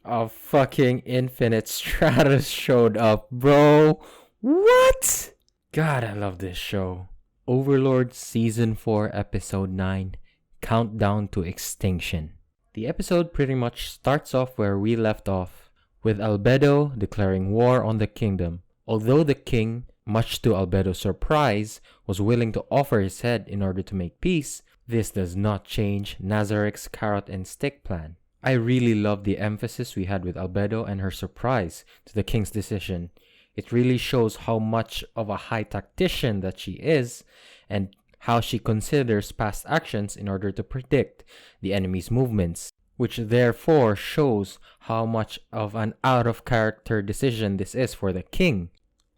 A fucking infinite Stratos showed up, bro. What? God, I love this show. Overlord Season 4, Episode 9, Countdown to Extinction. The episode pretty much starts off where we left off, with Albedo declaring war on the kingdom. Although the king, much to Albedo's surprise, was willing to offer his head in order to make peace, this does not change Nazarick's carrot and stick plan. I really love the emphasis we had with Albedo and her surprise to the king's decision. It really shows how much of a high tactician that she is and how she considers past actions in order to predict the enemy's movements, which therefore shows how much of an out-of-character decision this is for the king.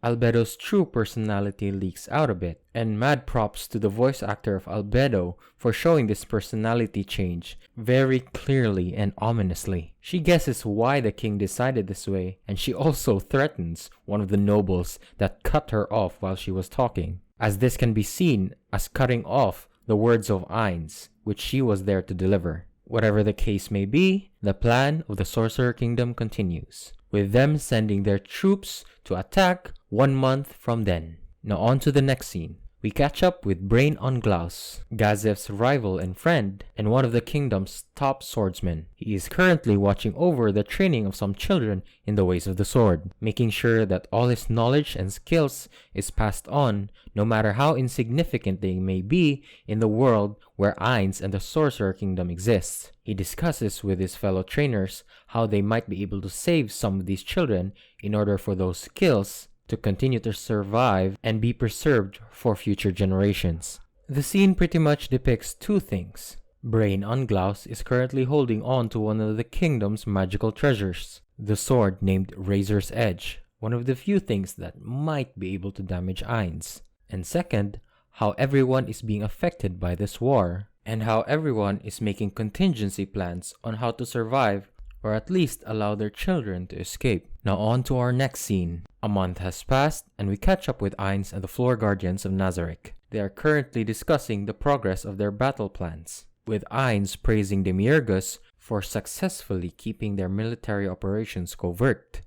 Albedo's true personality leaks out a bit, and mad props to the voice actor of Albedo for showing this personality change very clearly and ominously. She guesses why the king decided this way, and she also threatens one of the nobles that cut her off while she was talking, as this can be seen as cutting off the words of Ainz, which she was there to deliver. Whatever the case may be, the plan of the Sorcerer Kingdom continues, with them sending their troops to attack 1 month from then. Now on to the next scene. We catch up with Brain on Glaus, Gazef's rival and friend, and one of the kingdom's top swordsmen. He is currently watching over the training of some children in the ways of the sword, making sure that all his knowledge and skills is passed on, no matter how insignificant they may be in the world where Ainz and the Sorcerer Kingdom exists. He discusses with his fellow trainers how they might be able to save some of these children in order for those skills to continue to survive and be preserved for future generations. The scene pretty much depicts two things. Brain on Glaus is currently holding on to one of the kingdom's magical treasures, the sword named Razor's Edge, one of the few things that might be able to damage Ainz. And second, how everyone is being affected by this war, and how everyone is making contingency plans on how to survive or at least allow their children to escape. Now on to our next scene. A month has passed and we catch up with Ainz and the floor guardians of Nazarick. They are currently discussing the progress of their battle plans, with Ainz praising Demiurgus for successfully keeping their military operations covert,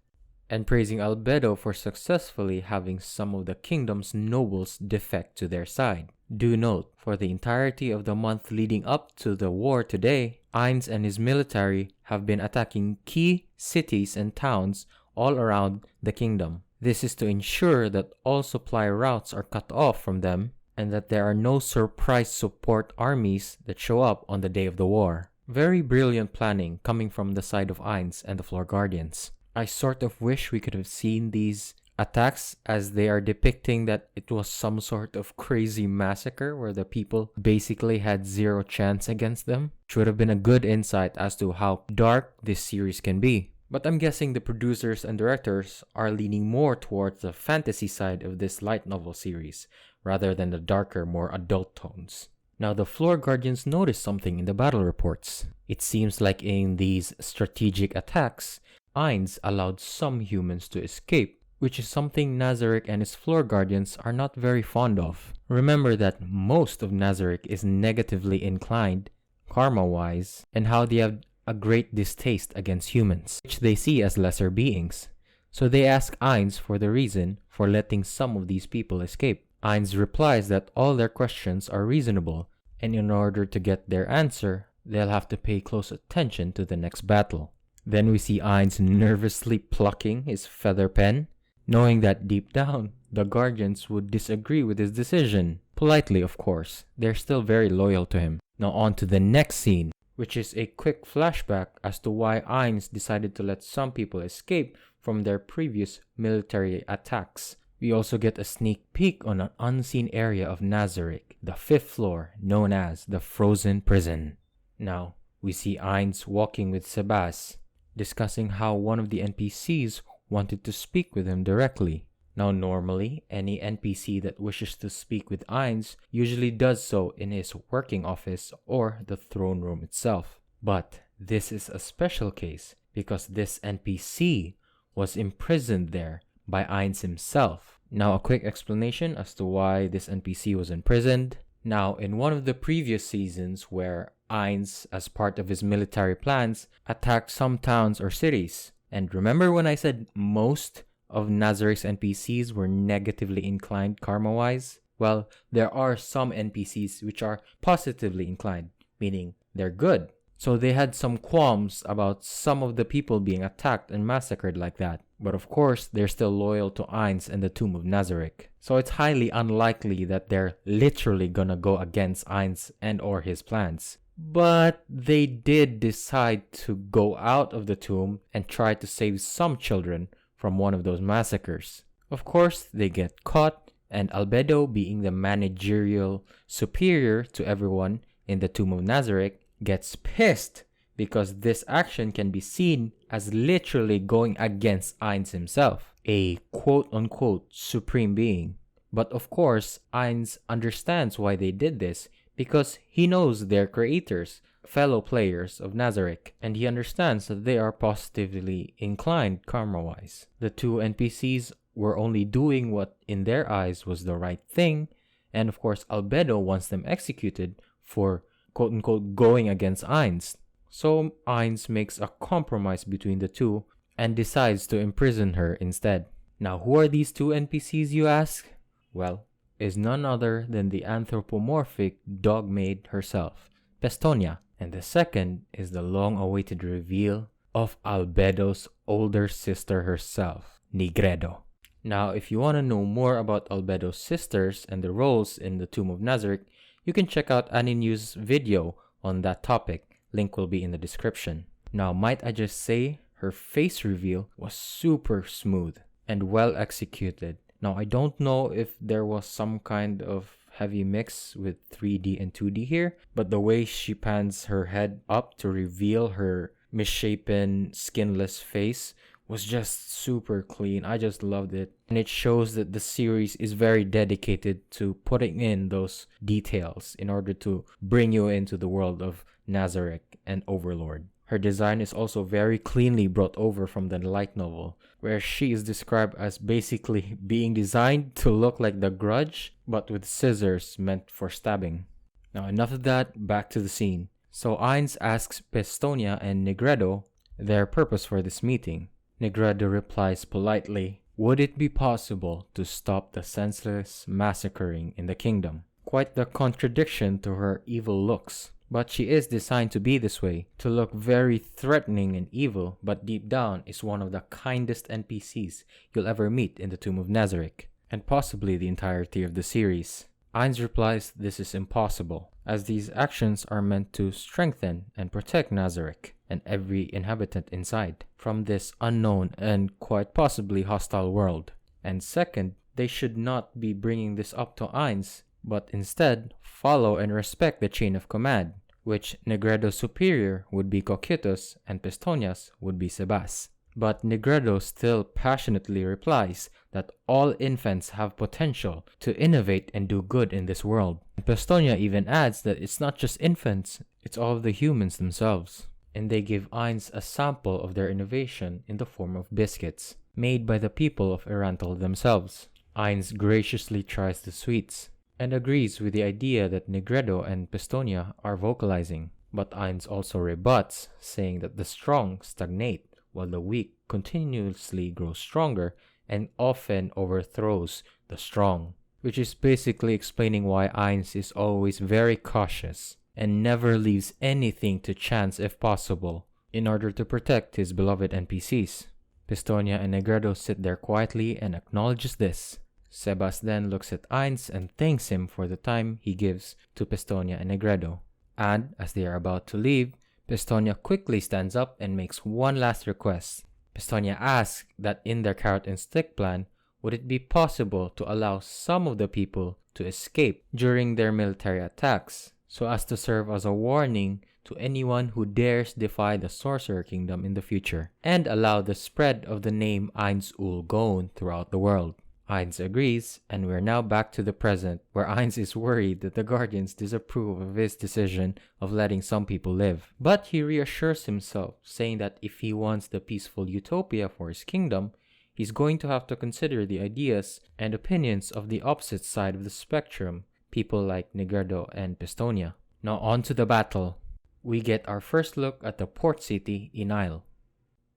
and praising Albedo for successfully having some of the kingdom's nobles defect to their side. Do note, for the entirety of the month leading up to the war today, Ainz and his military have been attacking key cities and towns all around the kingdom. This is to ensure that all supply routes are cut off from them and that there are no surprise support armies that show up on the day of the war. Very brilliant planning coming from the side of Ainz and the floor guardians. I sort of wish we could have seen these attacks as they are depicting that it was some sort of crazy massacre where the people basically had zero chance against them, which would have been a good insight as to how dark this series can be. But I'm guessing the producers and directors are leaning more towards the fantasy side of this light novel series rather than the darker, more adult tones. Now the floor guardians notice something in the battle reports. It seems like in these strategic attacks, Ainz allowed some humans to escape, which is something Nazarick and his floor guardians are not very fond of. Remember that most of Nazarick is negatively inclined, karma-wise, and how they have a great distaste against humans, which they see as lesser beings. So they ask Ainz for the reason for letting some of these people escape. Ainz replies that all their questions are reasonable, and in order to get their answer, they'll have to pay close attention to the next battle. Then we see Ainz nervously plucking his feather pen, knowing that deep down, the guardians would disagree with his decision. Politely, of course. They're still very loyal to him. Now on to the next scene, which is a quick flashback as to why Ainz decided to let some people escape from their previous military attacks. We also get a sneak peek on an unseen area of Nazarick, the 5th floor, known as the Frozen Prison. Now, we see Ainz walking with Sebas, discussing how one of the NPCs wanted to speak with him directly. Now normally, any NPC that wishes to speak with Ainz usually does so in his working office or the throne room itself. But this is a special case because this NPC was imprisoned there by Ainz himself. Now a quick explanation as to why this NPC was imprisoned. Now in one of the previous seasons where Ainz, as part of his military plans, attacked some towns or cities. And remember when I said most of Nazarick's NPCs were negatively inclined karma-wise? Well, there are some NPCs which are positively inclined, meaning they're good. So they had some qualms about some of the people being attacked and massacred like that. But of course, they're still loyal to Ainz and the Tomb of Nazarick. So it's highly unlikely that they're literally gonna go against Ainz and or his plans. But they did decide to go out of the tomb and try to save some children from one of those massacres. Of course, they get caught, and Albedo, being the managerial superior to everyone in the Tomb of Nazarick, gets pissed because this action can be seen as literally going against Ainz himself, a quote-unquote supreme being. But of course, Ainz understands why they did this because he knows their creators, fellow players of Nazarick, and he understands that they are positively inclined karma-wise. The two NPCs were only doing what in their eyes was the right thing, and of course Albedo wants them executed for quote-unquote going against Ainz. So Ainz makes a compromise between the two and decides to imprison her instead. Now, who are these two NPCs, you ask? Well, is none other than the anthropomorphic dog maid herself, Pestonia. And the second is the long-awaited reveal of Albedo's older sister herself, Nigredo. Now, if you want to know more about Albedo's sisters and their roles in the Tomb of Nazarick, you can check out Aninew's video on that topic. Link will be in the description. Now, might I just say, her face reveal was super smooth and well executed. Now, I don't know if there was some kind of heavy mix with 3D and 2D here, but the way she pans her head up to reveal her misshapen, skinless face was just super clean. I just loved it. And it shows that the series is very dedicated to putting in those details in order to bring you into the world of Nazarick and Overlord. Her design is also very cleanly brought over from the light novel, where she is described as basically being designed to look like the Grudge, but with scissors meant for stabbing. Now, enough of that, back to the scene. So Ainz asks Pestonia and Nigredo their purpose for this meeting. Nigredo replies politely, "Would it be possible to stop the senseless massacring in the kingdom?" Quite the contradiction to her evil looks. But she is designed to be this way, to look very threatening and evil, but deep down is one of the kindest NPCs you'll ever meet in the Tomb of Nazarick, and possibly the entirety of the series. Ainz replies this is impossible, as these actions are meant to strengthen and protect Nazarick and every inhabitant inside from this unknown and quite possibly hostile world. And second, they should not be bringing this up to Ainz, but instead follow and respect the chain of command, which Nigredo's superior would be Cocytus and Pestonia's would be Sebas. But Nigredo still passionately replies that all infants have potential to innovate and do good in this world. And Pestonia even adds that it's not just infants, it's all of the humans themselves. And they give Ainz a sample of their innovation in the form of biscuits, made by the people of Irantal themselves. Ainz graciously tries the sweets, and agrees with the idea that Nigredo and Pestonia are vocalizing. But Ainz also rebuts, saying that the strong stagnate, while the weak continuously grow stronger and often overthrows the strong. Which is basically explaining why Ainz is always very cautious and never leaves anything to chance if possible, in order to protect his beloved NPCs. Pestonia and Nigredo sit there quietly and acknowledges this. Sebas then looks at Ainz and thanks him for the time he gives to Pestonia and Nigredo. And as they are about to leave, Pestonia quickly stands up and makes one last request. Pestonia asks that in their carrot and stick plan, would it be possible to allow some of the people to escape during their military attacks, so as to serve as a warning to anyone who dares defy the Sorcerer Kingdom in the future, and allow the spread of the name Ainz Ul Gown throughout the world. Ainz agrees, and we're now back to the present, where Ainz is worried that the Guardians disapprove of his decision of letting some people live. But he reassures himself, saying that if he wants the peaceful utopia for his kingdom, he's going to have to consider the ideas and opinions of the opposite side of the spectrum, people like Nigredo and Pestonia. Now on to the battle. we get our first look at the port city, Inile.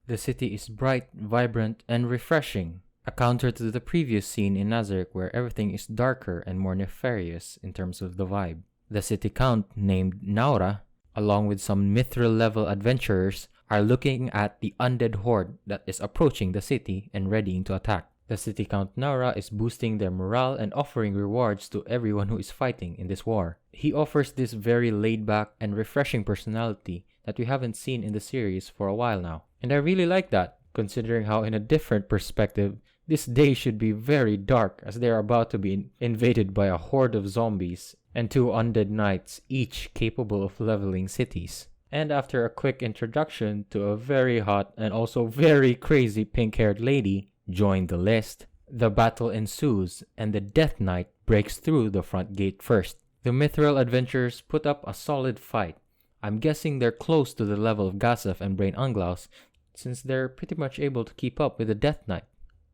The city is bright, vibrant, and refreshing, a counter to the previous scene in Nazarick where everything is darker and more nefarious in terms of the vibe. The city count, named Naura, along with some mithril-level adventurers, are looking at the undead horde that is approaching the city and readying to attack. The city count Naura is boosting their morale and offering rewards to everyone who is fighting in this war. He offers this very laid-back and refreshing personality that we haven't seen in the series for a while now. And I really like that, considering how in a different perspective, this day should be very dark as they are about to be invaded by a horde of zombies and 2 undead knights, each capable of leveling cities. And after a quick introduction to a very hot and also very crazy pink-haired lady join the list, the battle ensues and the Death Knight breaks through the front gate first. The Mithril adventurers put up a solid fight. I'm guessing they're close to the level of Gasef and Brain Anglaus since they're pretty much able to keep up with the Death Knight.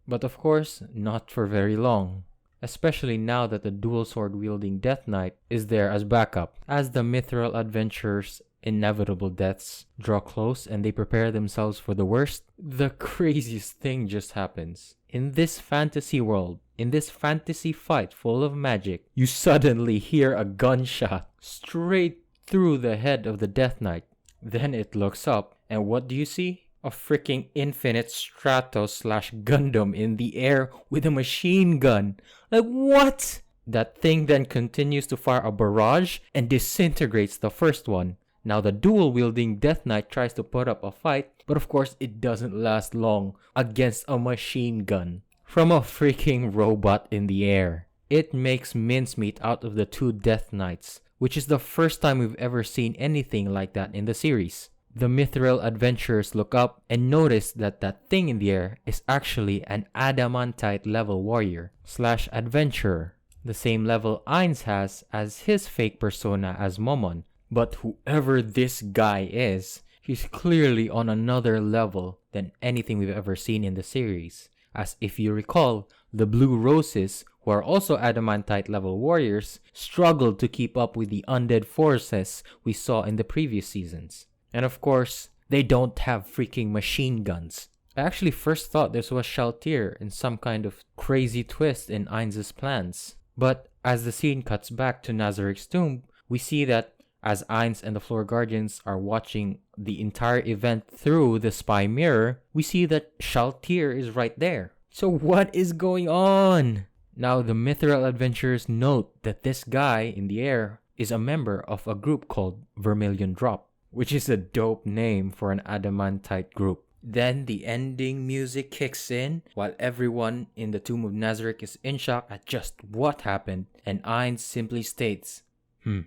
But of course, not for very long. Especially now that the dual sword wielding Death Knight is there as backup. As the Mithril adventurers' inevitable deaths draw close and they prepare themselves for the worst, the craziest thing just happens. In this fantasy world, in this fantasy fight full of magic, you suddenly hear a gunshot straight through the head of the Death Knight. Then it looks up, and what do you see? A freaking infinite Stratos / GUNDAM in the air with a machine gun. Like, what? That thing then continues to fire a barrage and disintegrates the first one. Now the dual-wielding Death Knight tries to put up a fight, but of course it doesn't last long against a machine gun from a freaking robot in the air. It makes mincemeat out of the 2 Death Knights, which is the first time we've ever seen anything like that in the series. The Mithril adventurers look up and notice that that thing in the air is actually an adamantite level warrior / adventurer, the same level Ainz has as his fake persona as Momon. But whoever this guy is, he's clearly on another level than anything we've ever seen in the series. As if you recall, the Blue Roses, who are also adamantite level warriors, struggled to keep up with the undead forces we saw in the previous seasons. And of course, they don't have freaking machine guns. I actually first thought this was Shaltir in some kind of crazy twist in Ainz's plans. But as the scene cuts back to Nazarick's tomb, we see that as Ainz and the Floor Guardians are watching the entire event through the spy mirror, we see that Shaltir is right there. So what is going on? Now the Mithril adventurers note that this guy in the air is a member of a group called Vermilion Drop, which is a dope name for an adamantite group. Then the ending music kicks in while everyone in the Tomb of Nazarick is in shock at just what happened, and Ainz simply states, Now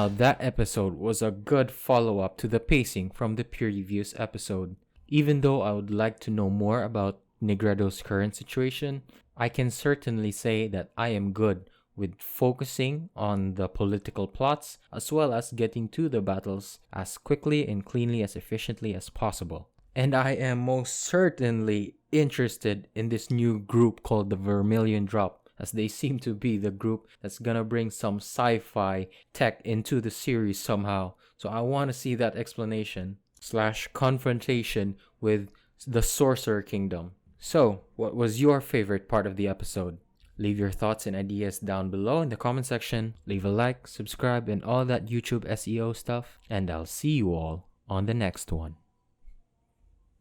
that episode was a good follow-up to the pacing from the previous episode. Even though I would like to know more about Negredo's current situation, I can certainly say that I am good with focusing on the political plots as well as getting to the battles as quickly and cleanly as efficiently as possible. And I am most certainly interested in this new group called the Vermilion Drop, as they seem to be the group that's gonna bring some sci-fi tech into the series somehow. So I want to see that explanation / confrontation with the Sorcerer Kingdom. So, what was your favorite part of the episode? Leave your thoughts and ideas down below in the comment section. Leave a like, subscribe, and all that YouTube SEO stuff. And I'll see you all on the next one.